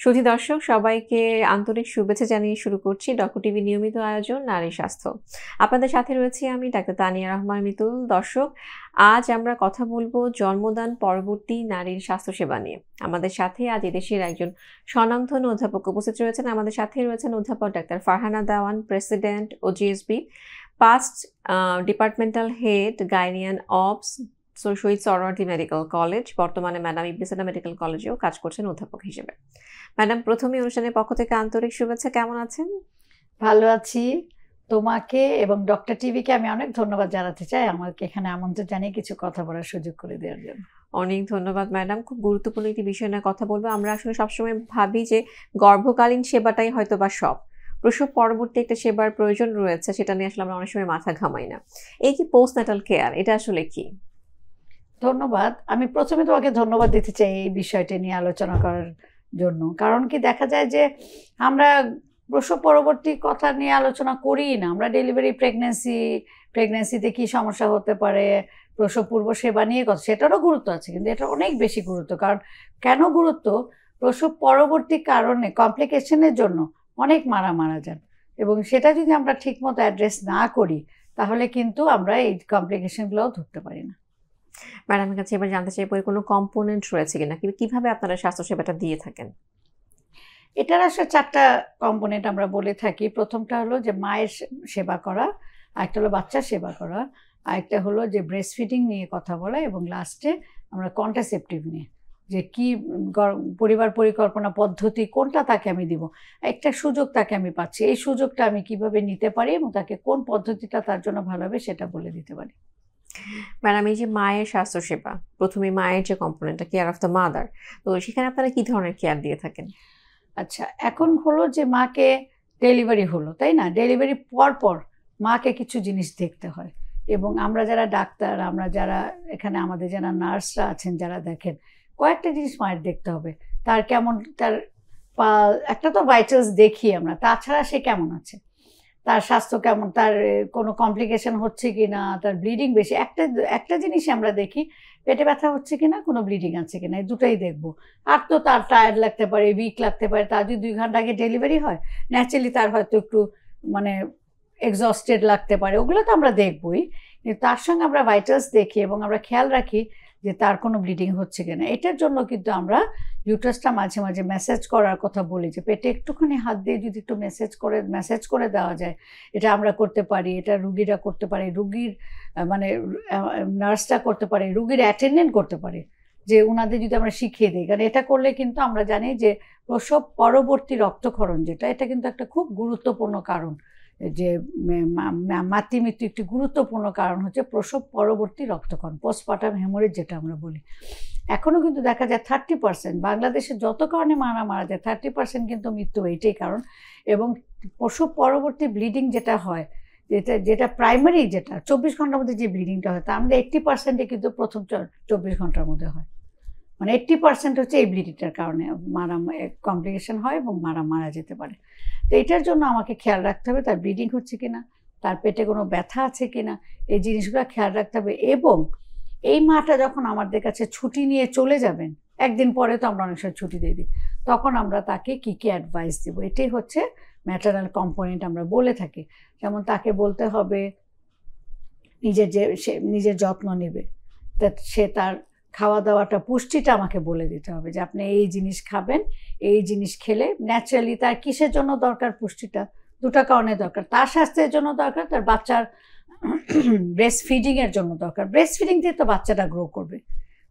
সুধী দর্শক সবাইকে আন্তরিক শুভেচ্ছা জানিয়ে শুরু করছি ডক্টর টিভি নিয়মিত আয়োজন নারী স্বাস্থ্য। আপনাদের সাথে রয়েছি আমি ডাক্তার তানিয়া রহমান মিতুল। দর্শক, আজ আমরা কথা বলবো জন্মদান পরবর্তী নারীর স্বাস্থ্যসেবা নিয়ে। আমাদের সাথে আজ এদেশের একজন স্বনামধন্য অধ্যাপক উপস্থিত রয়েছেন। আমাদের সাথে রয়েছেন অধ্যাপক ডাক্তার ফারহানা দেওয়ান, প্রেসিডেন্ট ও জিএসবি, পাস্ট ডিপার্টমেন্টাল হেড গাইনিয়ান অবস শহীদ সরওয়ার্দী মেডিকেল কলেজ। বর্তমানে ম্যাডাম ইবনে সিনা মেডিকেল কলেজেও কাজ করছেন অধ্যাপক হিসেবে। ম্যাডাম, প্রথমে অনুষ্ঠানের পক্ষ থেকে আন্তরিক শুভেচ্ছা। কেমন আছেন? ভালো আছি। তোমাকে এবং ডক্টর টিভিকে আমি অনেক ধন্যবাদ জানাতে চাই আমাকে এখানে আমন্ত্রণ জানিয়ে কিছু কথা বলার সুযোগ করে দেওয়ার জন্য। অনেক ধন্যবাদ ম্যাডাম। খুব গুরুত্বপূর্ণ একটি বিষয় নিয়ে কথা বলবো। আমরা আসলে সবসময় ভাবি যে গর্ভকালীন সেবাটাই হয়তো বা সব, প্রসব পরবর্তী একটা সেবার প্রয়োজন রয়েছে, সেটা নিয়ে আসলে আমরা অনেক সময় মাথা ঘামাই না। এই যে পোস্টন্যাটাল কেয়ার, এটা আসলে কি? ধন্যবাদ। আমি প্রথমে তোমাকে ধন্যবাদ দিতে চাই এই বিষয়টি নিয়ে আলোচনা করার জন্য। কারণ কি, দেখা যায় যে আমরা প্রসব পরবর্তী কথা নিয়ে আলোচনা করি না। আমরা ডেলিভারি, প্রেগনেন্সিতে কি সমস্যা হতে পারে, প্রসব পূর্ব সেবা নিয়ে কথা, সেটারও গুরুত্ব আছে, কিন্তু এটা অনেক বেশি গুরুত্ব। কারণ কেন গুরুত্ব? প্রসব পরবর্তী কারণে কমপ্লিকেশনের জন্য অনেক মারা যান, এবং সেটা যদি আমরা ঠিকমতো অ্যাড্রেস না করি তাহলে কিন্তু আমরা এই কমপ্লিকেশনগুলোও ধরতে পারি না। ম্যাডামের কাছে এবার জানতে চাই, কোনো কম্পোনেন্ট রয়েছে কিনা, কিভাবে আপনারা স্বাস্থ্যসেবাটা দিয়ে থাকেন? এটার আসলে 4টা কম্পোনেন্ট আমরা বলে থাকি। প্রথমটা হলো যে মায়ের সেবা করা, আরেকটা হলো বাচ্চার সেবা করা, আরেকটা হলো যে ব্রেস্ট ফিডিং নিয়ে কথা বলা, এবং লাস্টে আমরা কন্ট্রাসেপটিভ নিয়ে, যে কি পরিবার পরিকল্পনা পদ্ধতি কোনটা তাকে আমি দিব, একটা সুযোগ তাকে আমি পাচ্ছি, এই সুযোগটা আমি কিভাবে নিতে পারি এবং তাকে কোন পদ্ধতিটা তার জন্য ভালো হবে সেটা বলে দিতে পারি। ম্যাডাম, এই যে মায়ের স্বাস্থ্যসেবা, প্রথমে মায়ের যে কম্পোনেন্টটা, কেয়ার অফ দ্য মাদার, তো সেখানে আপনারা কি ধরনের কেয়ার দিয়ে থাকেন? আচ্ছা, এখন হলো যে মাকে ডেলিভারি হলো, তাই না? ডেলিভারি পর মাকে কিছু জিনিস দেখতে হয়, এবং আমরা যারা ডাক্তার, আমরা যারা এখানে আমাদের যারা নার্সরা আছেন যারা দেখেন, কয়েকটা জিনিস মায়ের দেখতে হবে। তার কেমন, তার একটা তো ভাইটালস দেখি আমরা, তাছাড়া সে কেমন আছে, তার স্বাস্থ্য কেমন, তার কোনো কমপ্লিকেশন হচ্ছে কি না, তার ব্লিডিং বেশি, একটা জিনিসই আমরা দেখি, পেটে ব্যথা হচ্ছে কিনা, কোনো ব্লিডিং আছে কিনা, এই দুটোই দেখবো। আর তো তার টায়ার্ড লাগতে পারে, উইক লাগতে পারে, তার যদি 2 ঘন্টা আগে ডেলিভারি হয় ন্যাচারালি তার হয়তো একটু মানে এক্সস্টেড লাগতে পারে, ওগুলো তো আমরা দেখবই। কিন্তু তার সঙ্গে আমরা ভাইটালস দেখি এবং আমরা খেয়াল রাখি যে তার কোনো ব্লিডিং হচ্ছে কিনা। এটার জন্য কিন্তু আমরা ইউটারাসটা মাঝে মাঝে ম্যাসাজ করার কথা বলি, যে পেটে একটুখানি হাত দিয়ে যদি একটু ম্যাসাজ করে দেওয়া যায়, এটা আমরা করতে পারি, এটা রুগীরা করতে পারে, রুগীর মানে নার্সটা করতে পারে, রুগীর অ্যাটেন্ডেন্ট করতে পারে, যে ওনাদের যদি আমরা শিখিয়ে দিই। কারণ এটা করলে কিন্তু আমরা জানি যে প্রসব পরবর্তী রক্তক্ষরণ যেটা, এটা কিন্তু একটা খুব গুরুত্বপূর্ণ কারণ, যে মাতৃমৃত্যু একটি গুরুত্বপূর্ণ কারণ হচ্ছে প্রসব পরবর্তী রক্তক্ষরণ, পোস্টপার্টাম হেমোরেজ যেটা আমরা বলি। এখনও কিন্তু দেখা যায় 30%, বাংলাদেশে যত কারণে মারা যায় 30% কিন্তু মৃত্যু এইটাই কারণ। এবং প্রসব পরবর্তী ব্লিডিং যেটা হয়, যেটা প্রাইমারি, যেটা 24 ঘন্টার মধ্যে যে ব্লিডিংটা হয়, তার মধ্যে 80% কিন্তু প্রথম 24 ঘন্টার মধ্যে হয়। মানে 80% হচ্ছে এই ব্লিডিংটার কারণে কমপ্লিকেশন হয় এবং মারা যেতে পারে। তো এটার জন্য আমাকে খেয়াল রাখতে হবে তার ব্লিডিং হচ্ছে কিনা, তার পেটে কোনো ব্যথা আছে কিনা, এই জিনিসগুলো খেয়াল রাখতে হবে। এবং এই মাটা যখন আমাদের কাছে ছুটি নিয়ে চলে যাবেন, একদিন পরে তো আমরা অনেক সময় ছুটি দিয়ে দিই, তখন আমরা তাকে কী কী অ্যাডভাইস দেবো, এটাই হচ্ছে ম্যাটারনাল কম্পোনেন্ট আমরা বলে থাকি। যেমন তাকে বলতে হবে সে নিজের যত্ন নেবে, তা সে তার খাওয়া দাওয়াটা, পুষ্টিটা আমাকে বলে দিতে হবে, যে আপনি এই জিনিস খাবেন, এই জিনিস খেলে ন্যাচারালি তার কিসের জন্য দরকার পুষ্টিটা, 2টা কারণে দরকার। তার স্বাস্থ্যের জন্য দরকার, তার বাচ্চার ব্রেস্ট ফিডিংয়ের জন্য দরকার। ব্রেস্ট ফিডিং দিয়ে তো বাচ্চাটা গ্রো করবে,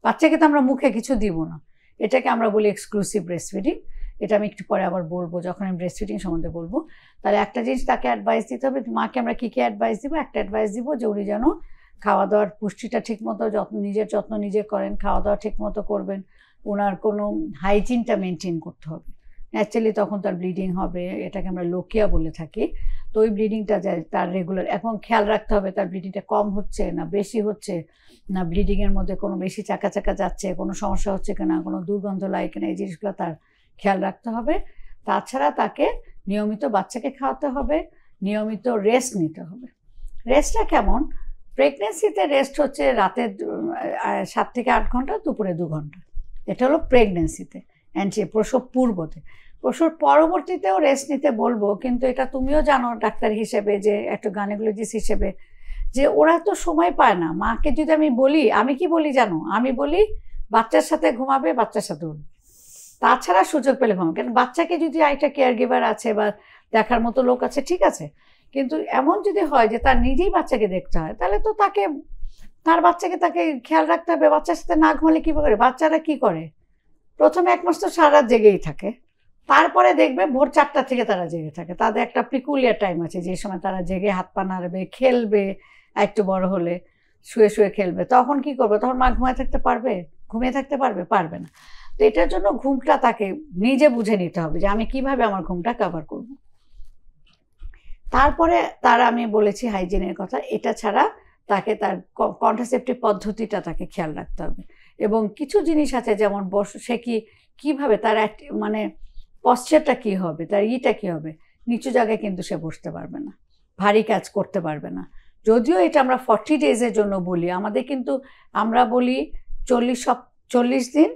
বাচ্চাকে তো আমরা মুখে কিছু দিব না, এটাকে আমরা বলি এক্সক্লুসিভ ব্রেস্ট ফিডিং। এটা আমি একটু পরে আবার বলবো, যখন আমি ব্রেস্ট ফিডিং সম্বন্ধে বলবো। তাহলে একটা জিনিস তাকে অ্যাডভাইস দিতে হবে, মাকে আমরা কী কী অ্যাডভাইস দিব। একটা অ্যাডভাইস দিব যে উনি যেন খাওয়া দাওয়ার পুষ্টিটা ঠিকমতো নিজের যত্ন নিজে করেন, খাওয়া দাওয়া ঠিকমতো করবেন, ওনার কোনো হাইজিনটা মেনটেন করতে হবে। ন্যাচারালি তখন তার ব্লিডিং হবে, এটাকে আমরা লোকিয়া বলে থাকি। তো ওই ব্লিডিংটা যায় তার রেগুলার, এখন খেয়াল রাখতে হবে তার ব্লিডিংটা কম হচ্ছে না বেশি হচ্ছে না, ব্লিডিংয়ের মধ্যে কোনো বেশি চাকা যাচ্ছে, কোনো সমস্যা হচ্ছে কিনা, কোনো দুর্গন্ধ লাগে কিনা, এই জিনিসগুলো তার খেয়াল রাখতে হবে। তাছাড়া তাকে নিয়মিত বাচ্চাকে খাওয়াতে হবে, নিয়মিত রেস্ট নিতে হবে। রেস্টটা কেমন? প্রেগনেন্সিতে রেস্ট হচ্ছে রাতে 7 থেকে 8 ঘন্টা, দুপুরে 2 ঘন্টা, এটা হলো প্রেগনেন্সিতে। প্রসব পূর্বতে। প্রসব পরবর্তীতেও রেস্ট নিতে বলবো, কিন্তু এটা তুমিও জানো ডাক্তার হিসেবে, যে একটা গাইনোকোলজিস্ট হিসেবে, যে ওরা তো সময় পায় না। মাকে যদি আমি বলি, আমি কি বলি জানো, আমি বলি বাচ্চার সাথে ঘুমাবে, বাচ্চার সাথে উঠবে, তাছাড়া সুযোগ পেলে ঘুমাবে। কারণ বাচ্চাকে যদি একটা কেয়ার গিভার আছে বা দেখার মতো লোক আছে, ঠিক আছে, কিন্তু এমন যদি হয় যে তার নিজেই বাচ্চাকে দেখতে হয়, তাহলে তো তার বাচ্চাকে তাকে খেয়াল রাখতে হবে। বাচ্চার সাথে না ঘুমালে কী করে? বাচ্চারা কি করে, প্রথমে 1 মাস তো সারা রাত জেগেই থাকে, তারপরে দেখবে ভোর 4টা থেকে তারা জেগে থাকে। তাদের একটা পিকুলিয়ার টাইম আছে, যে সময় তারা জেগে হাত পা নাড়বে, খেলবে, একটু বড় হলে শুয়ে শুয়ে খেলবে। তখন কি করবে? তখন মা ঘুমিয়ে থাকতে পারবে? পারবে না। তো এটার জন্য ঘুমটা তাকে নিজে বুঝে নিতে হবে, যে আমি কিভাবে আমার ঘুমটা কভার করব। তারপরে আমি বলেছি হাইজিনের কথা, এটা ছাড়া তাকে তার কন্ট্রাসেপটিভ পদ্ধতিটা তাকে খেয়াল রাখতে হবে। এবং কিছু জিনিস আছে, যেমন সে কিভাবে তার মানে পশ্চারটা কি হবে, তার কি হবে, নিচু জায়গায় কিন্তু সে বসতে পারবে না, ভারী কাজ করতে পারবে না। যদিও এটা আমরা 40 ডেজের জন্য বলি, আমাদের কিন্তু আমরা বলি 40 দিন,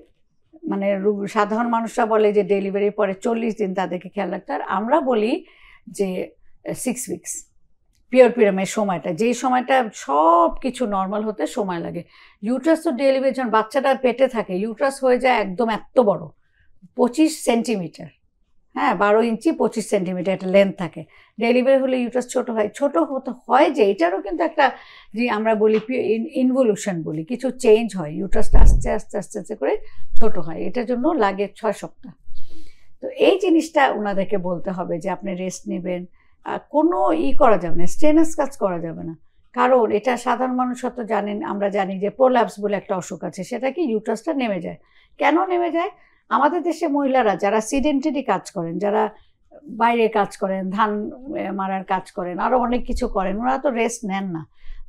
মানে সাধারণ মানুষরা বলে যে ডেলিভারির পরে 40 দিন তাদেরকে খেয়াল রাখতে। আর আমরা বলি যে 6 উইকস পিরিয়ডের সময়টা, যেই সময়টা সব কিছু নর্মাল হতে সময় লাগে। ইউট্রাস তো ডেলিভারি যখন বাচ্চাটা পেটে থাকে, ইউট্রাস হয়ে যায় একদম এত বড়, 25 সেন্টিমিটার, হ্যাঁ 12 ইঞ্চি 25 সেন্টিমিটার একটা লেন্থ থাকে। ডেলিভারি হলে ইউট্রাস ছোট হতে হয়, যে এটারও কিন্তু একটা, যে আমরা বলি ইনভলিউশন বলি, কিছু চেঞ্জ হয়, ইউট্রাসটা আস্তে আস্তে আস্তে আস্তে করে ছোট হয়। এটার জন্য লাগে 6 সপ্তাহ। তো এই জিনিসটা ওনাদেরকে বলতে হবে যে আপনি রেস্ট নেবেন, কোনো করা যাবে না, স্ট্রেনাস কাজ করা যাবে না। কারণ এটা সাধারণ মানুষ হয়তো জানেন, আমরা জানি যে প্রোল্যাপস বলে একটা অসুখ আছে, সেটা কি ইউট্রাসটা নেমে যায়। কেন নেমে যায়? আমাদের দেশে মহিলারা যারা সিডেন্টারি কাজ করেন, যারা বাইরে কাজ করেন, ধান মারার কাজ করেন, আরও অনেক কিছু করেন, ওনারা তো রেস্ট নেন না।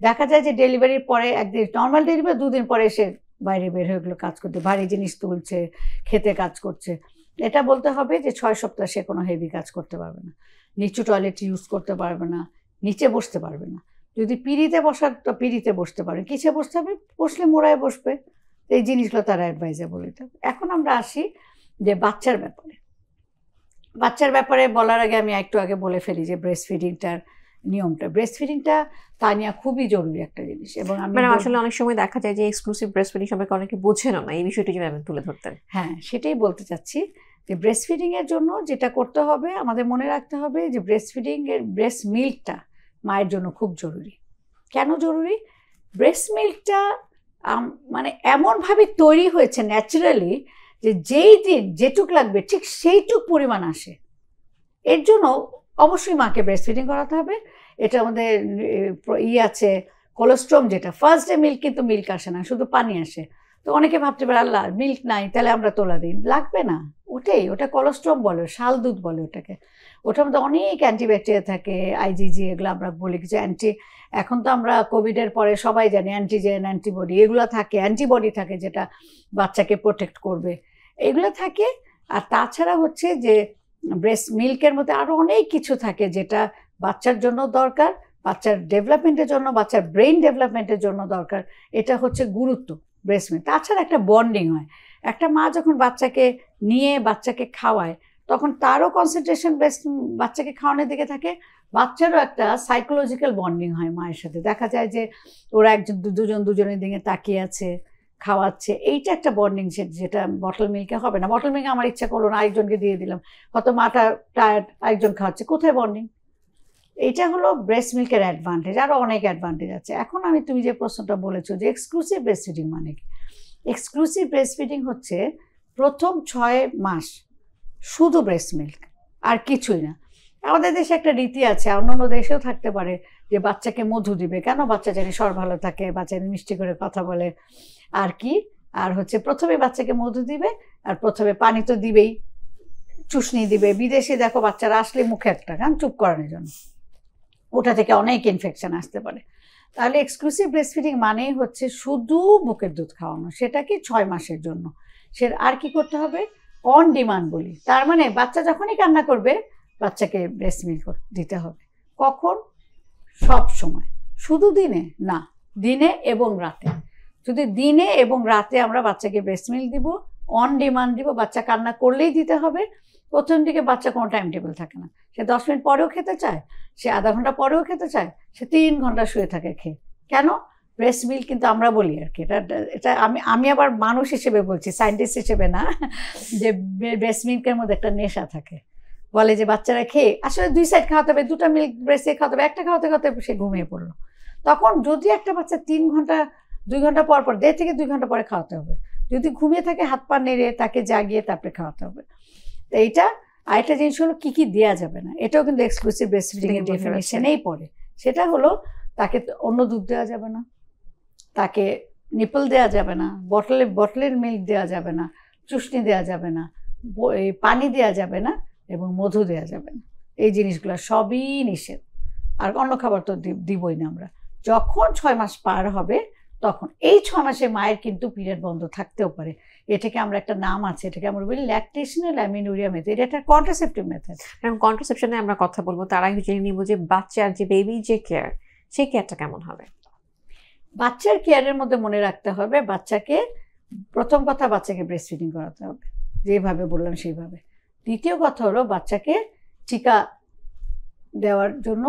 দেখা যায় যে ডেলিভারির পরে একদিন, নর্মাল ডেলিভারি 2 দিন পরে এসে বাইরে বের হয়ে গেলো কাজ করতে, ভারী জিনিস তুলছে, খেতে কাজ করছে। এটা বলতে হবে যে 6 সপ্তাহ সে কোনো হেভি কাজ করতে পারবে না, নিচু টয়লেট ইউজ করতে পারবে না, নিচে বসতে পারবে না। যদি পিঁড়িতে বসার, তো পিঁড়িতে বসতে পারবে, কিসে বসতে হবে, বসলে মোড়ায় বসবে। এই জিনিসগুলো তারা অ্যাডভাইজেবল। এটা এখন আমরা আসি যে বাচ্চার ব্যাপারে বলার আগে আমি একটু আগে বলে ফেলি যে ব্রেস্ট ফিডিংটার নিয়মটা। ব্রেস্ট ফিডিংটা তানিয়া খুবই জরুরি একটা জিনিস। এবং ম্যাডাম আসলে অনেক সময় দেখা যায় যে এক্সক্লুসিভ ব্রেস্ট ফিডিং সম্পর্কে অনেকে বোঝেন না, এই বিষয়টি যদি আমি তুলে ধরতেন। হ্যাঁ, সেটাই বলতে চাচ্ছি যে ব্রেস্ট ফিডিংয়ের জন্য যেটা করতে হবে, আমাদের মনে রাখতে হবে যে ব্রেস্ট ফিডিংয়ের ব্রেস্ট মিল্কটা মায়ের জন্য খুব জরুরি। কেন জরুরি? ব্রেস্ট মিল্কটা মানে এমনভাবে তৈরি হয়েছে ন্যাচারালি, যে যেই দিন যেটুক লাগবে ঠিক সেইটুক পরিমাণ আসে। এর জন্য অবশ্যই মাকে ব্রেস্ট ফিডিং করাতে হবে। এটা আমাদের আছে কোলেস্ট্রম, যেটা ফার্স্ট ডে মিল্ক, কিন্তু মিল্ক আসে না, শুধু পানি আসে। তো অনেকে ভাবতে পারে আল্লাহ মিল্ক নাই, তাহলে আমরা তোলা দিই, লাগবে না। ওটা কোলেস্ট্রম বলে, শাল দুধ বলে ওটাকে। ওটার মধ্যে অনেক অ্যান্টিব্যাকটেরিয়া থাকে, আইজিজি, এগুলো আমরা বলি কিছু এখন তো আমরা কোভিডের পরে সবাই জানি অ্যান্টিজেন, অ্যান্টিবডি এগুলো থাকে, অ্যান্টিবডি থাকে যেটা বাচ্চাকে প্রোটেক্ট করবে, এগুলো থাকে। আর তাছাড়া হচ্ছে যে ব্রেস্ট মিল্কের মধ্যে আরও অনেক কিছু থাকে যেটা বাচ্চার জন্য দরকার, বাচ্চার ডেভেলপমেন্টের জন্য, বাচ্চার ব্রেইন ডেভেলপমেন্টের জন্য দরকার। এটা হচ্ছে গুরুত্ব ব্রেস্ট মিল্ক। তাছাড়া একটা বন্ডিং হয়। একটা মা যখন বাচ্চাকে নিয়ে বাচ্চাকে খাওয়ায়, তখন তারও কনসেন্ট্রেশন বাচ্চাকে খাওয়ানোর দিকে থাকে, বাচ্চারও একটা সাইকোলজিক্যাল বন্ডিং হয় মায়ের সাথে। দেখা যায় যে ওরা দুজনের দিকে তাকিয়ে আছে, খাওয়াচ্ছে, এইটা একটা বন্ডিং, যেটা বটল মিল্কে হবে না। বটল মিল্কে আমার ইচ্ছা করলো না, আরেকজনকে দিয়ে দিলাম, হয়তো মাটা টায়ার্ড, আরেকজন খাওয়াচ্ছে, কোথায় বন্ডিং? এইটা হলো ব্রেস্ট মিল্কের অ্যাডভান্টেজ। আরও অনেক অ্যাডভান্টেজ আছে। এখন তুমি যে প্রশ্নটা বলেছো যে এক্সক্লুসিভ ব্রেস্ট ফিডিং মানে কি, এক্সক্লুসিভ ব্রেস্ট ফিডিং হচ্ছে প্রথম 6 মাস শুধু ব্রেস্ট মিল্ক, আর কিছুই না। আমাদের দেশে একটা রীতি আছে, অন্যান্য দেশেও থাকতে পারে, যে বাচ্চাকে মধু দিবে। কেন? বাচ্চা জানি স্বর ভালো থাকে, বাচ্চা মিষ্টি করে কথা বলে, আর কি, আর হচ্ছে প্রথমে বাচ্চাকে মধু দিবে, আর প্রথমে পানি তো দিবেই, চুষনি দিবে। বিদেশে দেখো বাচ্চারা আসলে মুখে একটা কারণ চুপ করানোর জন্য, ওটা থেকে অনেক ইনফেকশন আসতে পারে। তাহলে এক্সক্লুসিভ ব্রেস্ট ফিডিং মানেই হচ্ছে শুধু বুকের দুধ খাওয়ানো, সেটা কি 6 মাসের জন্য। আর কি করতে হবে? অন ডিমান্ড বলি, তার মানে বাচ্চা যখনই কান্না করবে বাচ্চাকে ব্রেস্ট মিল্ক দিতে হবে। কখন? সব সময়। শুধু দিনে না, দিনে এবং রাতে। যদি দিনে এবং রাতে আমরা বাচ্চাকে ব্রেস্ট মিল্ক দিব, অন ডিমান্ড দিব, বাচ্চা কান্না করলেই দিতে হবে। প্রথম দিকে বাচ্চা কোনো টাইম টেবিল থাকে না, সে 10 মিনিট পরেও খেতে চায়, সে আধা ঘন্টা পরেও খেতে চায়, সে 3 ঘন্টা শুয়ে থাকে খেয়ে। কেন? ব্রেস্ট মিল্ক কিন্তু আমরা বলি আর কি, এটা আমি আবার মানুষ হিসেবে বলছি, সায়েন্টিস্ট হিসেবে না, যে ব্রেস্ট মিল্কের মধ্যে একটা নেশা থাকে। বলে যে বাচ্চারা খেয়ে আসলে 2 সাইড খাওয়াতে হবে, 2টা মিল্ক ব্রেস্টে খাওয়াতে হবে, একটা খাওয়াতে খাওয়াতে সে ঘুমিয়ে পড়লো। তখন যদি একটা বাচ্চা 3 ঘন্টা 2 ঘন্টা পর পর 1.5 থেকে 2 ঘন্টা পরে খাওয়াতে হবে, যদি ঘুমিয়ে থাকে হাত পা নেড়ে তাকে জাগিয়ে তারপরে খাওয়াতে হবে। তো এইটা আরেকটা জিনিস হলো কি কি দেওয়া যাবে না, এটাও কিন্তু এক্সক্লুসিভ ব্রেস্ট ফিডিং এর ডেফিনিশনেই পড়ে। সেটা হলো তাকে অন্য দুধ দেওয়া যাবে না, তাকে নিপল দেওয়া যাবে না, বটলের মিল্ক দেওয়া যাবে না, চুষ্টি দেওয়া যাবে না, পানি দেওয়া যাবে না, এবং মধু দেওয়া যাবে না। এই জিনিসগুলো সবই নিষেধ। আর অন্য খাবার তো দিবই না আমরা। যখন 6 মাস পার হবে তখন এই 6 মাসে মায়ের কিন্তু পিরিয়ড বন্ধ থাকতেও পারে। এটাকে আমরা একটা নাম আছে, এটাকে আমরা বলি ল্যাকটেশনাল অ্যামিনুরিয়া মেথড। এটা একটা কন্ট্রাসেপটিভ মেথড। কন্ট্রাসেপশনে আমরা কথা বলবো, তার আগে জেনে নিব যে বাচ্চার যে বেবি যে কেয়ার, সেই কেয়ারটা কেমন হবে। বাচ্চার কেয়ারের মধ্যে মনে রাখতে হবে, বাচ্চাকে প্রথম কথা বাচ্চাকে ব্রেস্ট ফিডিং করাতে হবে যেভাবে বললাম সেইভাবে। দ্বিতীয় কথা হলো বাচ্চাকে টিকা দেওয়ার জন্য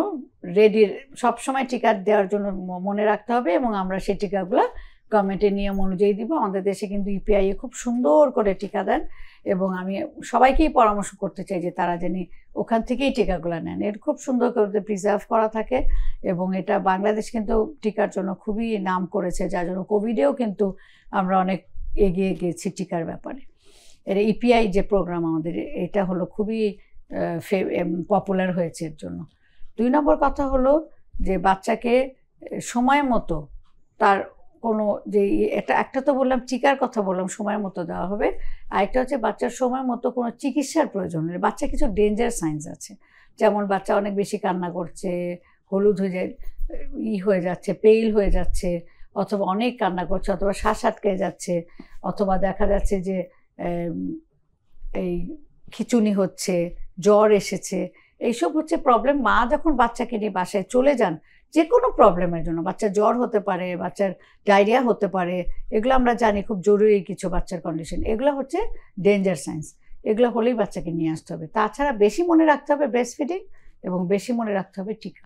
রেডি, সবসময় টিকা দেওয়ার জন্য মনে রাখতে হবে, এবং আমরা সেই টিকাগুলো গভর্নমেন্টের নিয়ম অনুযায়ী দিব। আমাদের দেশে কিন্তু ইপিআই খুব সুন্দর করে টিকা দেন, এবং আমি সবাইকেই পরামর্শ করতে চাই যে তারা যেন ওখান থেকেই টিকাগুলো নেন। এর খুব সুন্দর করে প্রিজার্ভ করা থাকে, এবং এটা বাংলাদেশ কিন্তু টিকার জন্য খুবই নাম করেছে, যার জন্য কোভিডেও কিন্তু আমরা অনেক এগিয়ে গেছি টিকার ব্যাপারে। এর ইপিআই যে প্রোগ্রাম আমাদের, এটা হলো খুবই পপুলার হয়েছে এর জন্য। 2 নম্বর কথা হলো যে বাচ্চাকে সময় মতো তার কোনো যে একটা তো বললাম টিকার কথা বললাম, সময় মতো দেওয়া হবে। আরেকটা হচ্ছে বাচ্চার সময় মতো কোনো চিকিৎসার প্রয়োজন হলে, বাচ্চা কিছু ডেঞ্জার সাইন্স আছে, যেমন বাচ্চা অনেক বেশি কান্না করছে, হলুদ হয়ে যায়, হয়ে যাচ্ছে, পেইল হয়ে যাচ্ছে, অথবা অনেক কান্না করছে, অথবা শ্বাস আটকে যাচ্ছে, অথবা দেখা যাচ্ছে যে এই খিঁচুনি হচ্ছে, জ্বর এসেছে, এইসব হচ্ছে প্রবলেম। মা যখন বাচ্চাকে নিয়ে বাসায় চলে যান যে কোনো প্রবলেমের জন্য, বাচ্চার জ্বর হতে পারে, বাচ্চার ডায়রিয়া হতে পারে, এগুলো আমরা জানি খুব জরুরি কিছু বাচ্চার কন্ডিশন, এগুলো হচ্ছে ডেঞ্জার সাইন্স। এগুলো হলেই বাচ্চাকে নিয়ে আসতে হবে। তাছাড়া বেশি মনে রাখতে হবে ব্রেস্ট ফিডিং, এবং বেশি মনে রাখতে হবে টিকা।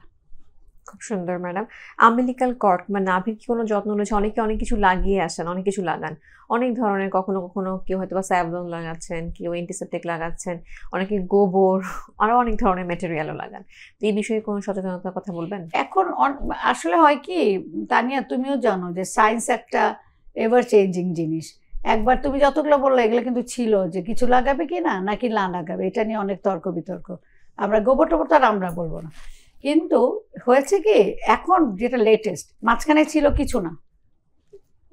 খুব সুন্দর ম্যাডাম। আম্বিলিকাল কর্ড বা নাভির কি কোনো যত্ন রয়েছে? অনেকে অনেক কিছু লাগিয়ে আসেন, অনেক কিছু লাগান, অনেক ধরনের, কখনো কখনো কেউ হয়তো বা স্যাভলন লাগাচ্ছেন, কেউ অ্যান্টিসেপটিক লাগাচ্ছেন, অনেকে গোবর, আরও অনেক ধরনের ম্যাটেরিয়ালও লাগান। তো এই বিষয়ে কোনো সচেতনতার কথা বলবেন? এখন আসলে হয় কি তানিয়া, তুমিও জানো যে সায়েন্স একটা এভার চেঞ্জিং জিনিস। একবার তুমি যতগুলো বললে এগুলো কিন্তু ছিল যে কিছু লাগাবে কি না, নাকি না লাগাবে, এটা নিয়ে অনেক তর্ক বিতর্ক। আমরা গোবর টোবর তো আর আমরা বলবো না, কিন্তু হয়েছে কি এখন যেটা লেটেস্ট, মাঝখানে ছিল কিছু না,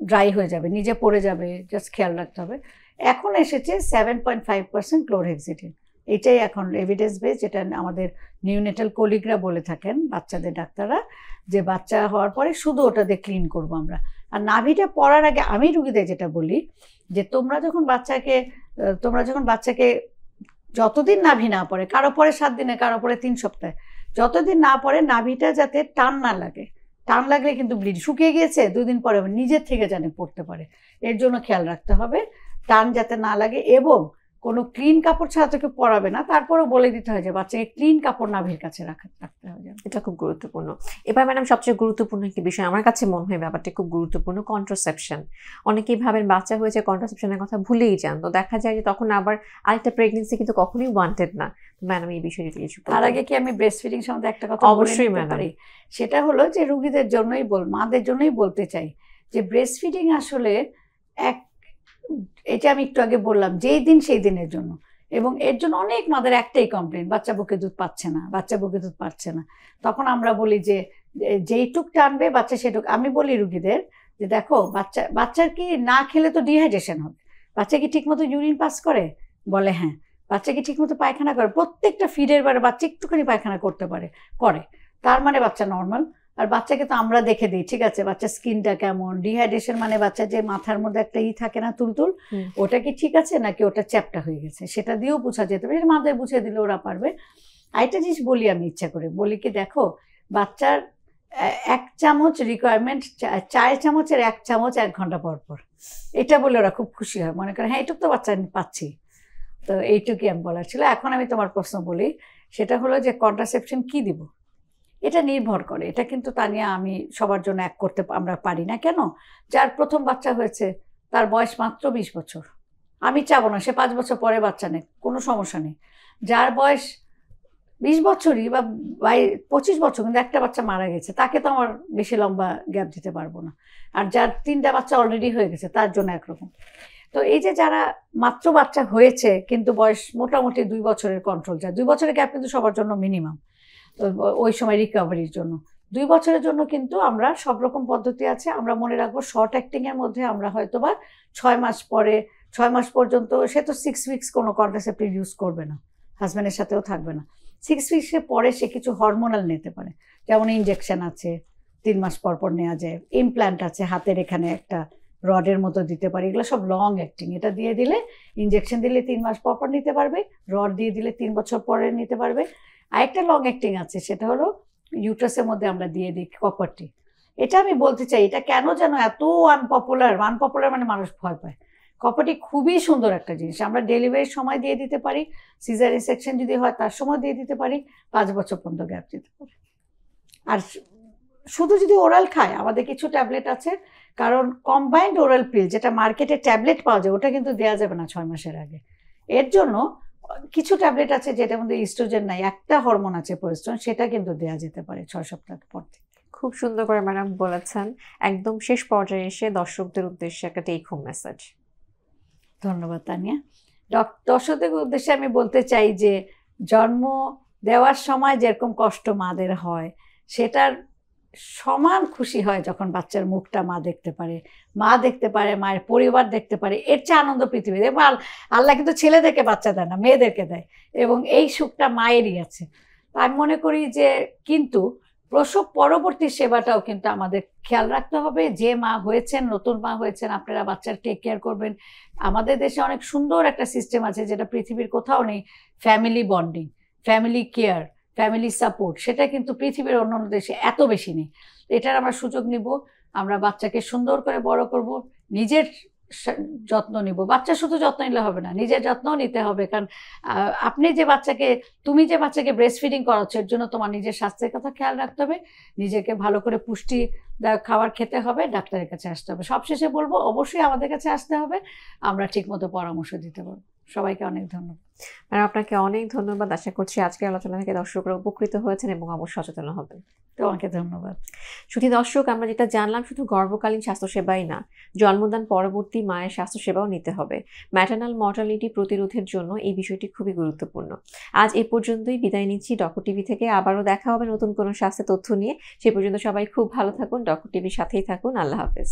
ড্রাই হয়ে যাবে, নিজে পড়ে যাবে, জাস্ট খেয়াল রাখতে হবে। এখন এসেছে 7.5% ক্লোরহেক্সিডিন। এটাই এখন এভিডেন্স বেস, যেটা আমাদের নিউনেটাল কলিগরা বলে থাকেন, বাচ্চাদের ডাক্তাররা, যে বাচ্চা হওয়ার পরে শুধু ওটা দিয়ে ক্লিন করবো আমরা। আর নাভিটা পড়ার আগে আমি রুগীদের যেটা বলি যে তোমরা যখন বাচ্চাকে যতদিন নাভি না পড়ে, কারো পরে 7 দিনে, কারো পরে 3 সপ্তাহে, যতদিন না পড়ে নাভিটা যাতে টান না লাগে, টান লাগলে কিন্তু ব্লিড শুকিয়ে গিয়েছে 2 দিন পরে নিজের থেকে জানে পড়তে পারে, এর জন্য খেয়াল রাখতে হবে টান যাতে না লাগে। এবং কোনো ক্লিন কাপড় ছাড়া তোকে পরাবে না, তারপরেও বলে দিতে হয় যে বাচ্চাকে ক্লিন কাপড় নাভির কাছে রাখতে হবে। এটা খুব গুরুত্বপূর্ণ। এবার ম্যাডাম সবচেয়ে গুরুত্বপূর্ণ একটি বিষয়, আমার কাছে মনে হয় ব্যাপারটা খুব গুরুত্বপূর্ণ, কন্ট্রাসেপশন। অনেকেই ভাবেন বাচ্চা হয়েছে কন্ট্রাসেপশনের কথা ভুলেই যান, তো দেখা যায় যে তখন আবার আরেকটা প্রেগনেন্সি কিন্তু কখনোই ওয়ান্টেড না। ম্যাডাম এই বিষয়ে যদি কিছু। তার আগে কি আমি ব্রেস্ট ফিডিং সম্বন্ধে একটা কথা অবশ্যই ম্যাডাম, সেটা হলো যে রুগীদের জন্যই মাদের জন্যই বলতে চাই যে ব্রেস্ট ফিডিং আসলে এটা আমি একটু আগে বললাম যেই দিন সেই দিনের জন্য, এবং এর জন্য অনেক মাদের একটাই কমপ্লেন, বাচ্চা বুকে দুধ পাচ্ছে না। তখন আমরা বলি যে যেইটুক টানবে বাচ্চা সেটুক। আমি বলি রুগীদের যে দেখো বাচ্চার কি না খেলে তো ডিহাইড্রেশন হবে, বাচ্চা কি ঠিকমতো ইউরিন পাস করে? বলে হ্যাঁ। বাচ্চা কি ঠিকমতো পায়খানা করে? প্রত্যেকটা ফিডের বারে বাচ্চা একটুখানি পায়খানা করে, তার মানে বাচ্চা নর্মাল। আর বাচ্চাকে তো আমরা দেখে দিই, ঠিক আছে বাচ্চার স্কিনটা কেমন, ডিহাইড্রেশন মানে বাচ্চার যে মাথার মধ্যে একটা থাকে না তুলতুল, ওটা কি ঠিক আছে নাকি ওটা চ্যাপটা হয়ে গেছে, সেটা দিয়েও বোঝা যেতে পারে। মাথায় বুঝে দিলে ওরা পারবে। আরেকটা জিনিস বলি আমি ইচ্ছা করে, বলি কি দেখো বাচ্চার 1 চামচ রিকোয়ারমেন্ট, 4 চামচের 1 চামচ 1 ঘন্টা পর পর। এটা বলে ওরা খুব খুশি হয়, মনে করে হ্যাঁ এইটুকু তো বাচ্চা আমি পাচ্ছি। তো এইটুকুই আমি বলার ছিল। এখন আমি তোমার প্রশ্ন বলি, সেটা হলো যে কন্ট্রাসেপশন কি দিব। এটা নির্ভর করে, এটা কিন্তু তানিয়া আমি সবার জন্য এক করতে আমরা পারি না। কেন? যার প্রথম বাচ্চা হয়েছে তার বয়স মাত্র 20 বছর, আমি চাবো না সে 5 বছর পরে বাচ্চা নেই, কোনো সমস্যা নেই। যার বয়স 20 বছরই বা 25 বছর কিন্তু একটা বাচ্চা মারা গেছে, তাকে তো আমার বেশি লম্বা গ্যাপ দিতে পারবো না। আর যার 3টা বাচ্চা অলরেডি হয়ে গেছে তার জন্য একরকম। তো এই যে যারা মাত্র বাচ্চা হয়েছে কিন্তু বয়স মোটামুটি 2 বছরের কন্ট্রোল যায়, 2 বছরের গ্যাপ কিন্তু সবার জন্য মিনিমাম, তো ওই সময় রিকভারির জন্য 2 বছরের জন্য কিন্তু আমরা সব রকম পদ্ধতি আছে। আমরা মনে রাখবো শর্ট অ্যাক্টিং এর মধ্যে আমরা হয়তোবা 6 মাস পরে 6 মাস পর্যন্ত, সে তো 6 উইকস কোনো কন্ট্রাসেপটিভ ইউজ করবে না, হাজব্যান্ডের সাথেও থাকবে না। 6 উইকসের পরে সে কিছু হরমোনাল নিতে পারে, যেমন ইনজেকশন আছে 3 মাস পর পর নেওয়া যায়, ইমপ্ল্যান্ট আছে হাতের এখানে একটা রডের মতো দিতে পারে, এগুলো সব লং অ্যাক্টিং। এটা দিয়ে দিলে, ইনজেকশন দিলে 3 মাস পর পর নিতে পারবে, রড দিয়ে দিলে 3 বছর পরে নিতে পারবে। আরেকটা লং অ্যাক্টিং আছে, সেটা হলো ইউট্রাসের মধ্যে আমরা দিয়ে দিই কপারটি। এটা আমি বলতে চাই, এটা কেন যেন এত আনপপুলার মানে মানুষ ভয় পায়। কপারটি খুবই সুন্দর একটা জিনিস, আমরা ডেলিভারির সময় দিয়ে দিতে পারি, সিজারিয়ান সেকশন যদি হয় তার সময় দিয়ে দিতে পারি, 5 বছর পর্যন্ত গ্যাপ দিতে পারি। আর শুধু যদি ওরাল খায়, আমাদের কিছু ট্যাবলেট আছে, কারণ কম্বাইন্ড ওরাল পিল যেটা মার্কেটে ট্যাবলেট পাওয়া যায় ওটা কিন্তু দেওয়া যাবে না 6 মাসের আগে। এর জন্য কিছু ট্যাবলেট আছে যেটার মধ্যে ইস্ট্রোজেন নাই, একটা হরমোন আছে প্রোজেস্টেরন, সেটা কিন্তু দেওয়া যেতে পারে 6 সপ্তাহ পর থেকে। খুব সুন্দর করে ম্যাডাম বলেছেন। একদম শেষ পর্যায়ে এসে দর্শকদের উদ্দেশ্যে একটা টেক হোম মেসেজ। ধন্যবাদ তানিয়া। দর্শকদের উদ্দেশ্যে আমি বলতে চাই যে জন্ম দেওয়ার সময় যেরকম কষ্ট মাদের হয়, সেটার সমান খুশি হয় যখন বাচ্চার মুখটা মা দেখতে পারে, মায়ের পরিবার দেখতে পারে। এর চেয়ে আনন্দ পৃথিবীতে, আল্লাহ কিন্তু ছেলেদেরকে বাচ্চা দেয় না, মেয়েদেরকে দেয়, এবং এই সুখটা মায়েরই আছে। আমি মনে করি যে কিন্তু প্রসব পরবর্তী সেবাটাও কিন্তু আমাদের খেয়াল রাখতে হবে। যে মা হয়েছেন, নতুন মা হয়েছেন, আপনারা বাচ্চার টেক কেয়ার করবেন। আমাদের দেশে অনেক সুন্দর একটা সিস্টেম আছে যেটা পৃথিবীর কোথাও নেই, family bonding, family care, family support, সেটা কিন্তু পৃথিবীর অন্যান্য দেশে এত বেশি নেই। এটার আমরা সুযোগ নিব, আমরা বাচ্চাকে সুন্দর করে বড় করব, নিজের যত্ন নিব। বাচ্চা শুধু যত্ন নিলে হবে না, নিজের যত্নও নিতে হবে। কারণ তুমি যে বাচ্চাকে ব্রেস্ট ফিডিং করাচ্ছ, এর জন্য তোমার নিজের স্বাস্থ্যের কথা খেয়াল রাখতে হবে, নিজেকে ভালো করে পুষ্টি খাবার খেতে হবে, ডাক্তারের কাছে আসতে হবে। সবশেষে বলবো অবশ্যই আমাদের কাছে আসতে হবে, আমরা ঠিকমতো পরামর্শ দিতে পারবো। সবাইকে অনেক ধন্যবাদ। ম্যাডাম আপনাকে অনেক ধন্যবাদ। আশা করছি আজকের আলোচনা থেকে দর্শকরা উপকৃত হয়েছেন এবং অবশ্যই সচেতন হবেন। তোমাকে ধন্যবাদ। শুধু দর্শক, আমরা যেটা জানলাম, শুধু গর্ভকালীন স্বাস্থ্যসেবাই না, জন্মদান পরবর্তী মায়ের স্বাস্থ্যসেবাও নিতে হবে। ম্যাটার্নাল মর্টালিটি প্রতিরোধের জন্য এই বিষয়টি খুবই গুরুত্বপূর্ণ। আজ এ পর্যন্তই বিদায় নিচ্ছি ডক্টর টিভি থেকে। আবারও দেখা হবে নতুন কোনো স্বাস্থ্য তথ্য নিয়ে। সে পর্যন্ত সবাই খুব ভালো থাকুন, ডক্টর টিভির সাথেই থাকুন। আল্লাহ হাফেজ।